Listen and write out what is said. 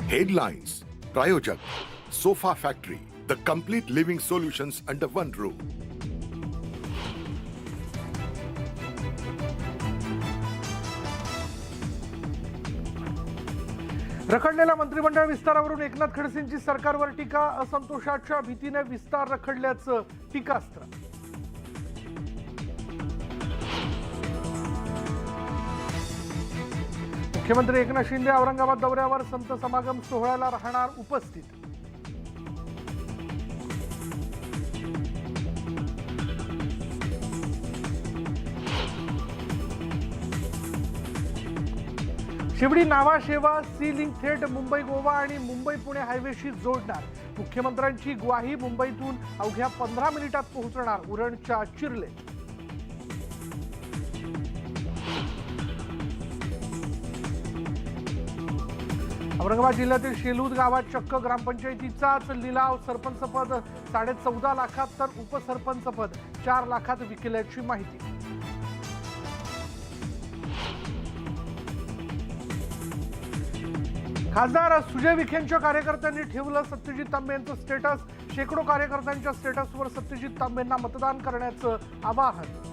Headlines. Prayojak. Sofa Factory. The complete living solutions under one roof. रखडलेल्या मंत्रिमंडळ विस्तारावरून एकनाथ खडसेंची सरकारवर टीका. असंतोषाच्या भीतीने विस्तार रखडल्याचं टीकास्त्र. मुख्यमंत्री एकनाथ शिंदे औरंगाबाद दौऱ्यावर. संत समागम सोहळ्याला राहणार उपस्थित. शिवडी नावा शेवा सी लिंक थेट मुंबई गोवा आणि मुंबई पुणे हायवेशी जोडणार. मुख्यमंत्र्यांची ग्वाही. मुंबईतून अवघ्या 15 मिनिटात पोहोचणार उरणच्या चिर्लेत. औरंगाबाद जिल्ह्यातील शेलूद गावात चक्क ग्रामपंचायतीचाच लिलाव. सरपंच पद 14.5 लाखात तर उपसरपंच पद 4 लाखात विकल्याची माहिती. खासदार सुजय विखेंच्या कार्यकर्त्यांनी ठेवलं सत्यजित तांबे यांचं स्टेटस. शेकडो कार्यकर्त्यांच्या स्टेटसवर सत्यजित तांबेंना मतदान करण्याचं आवाहन.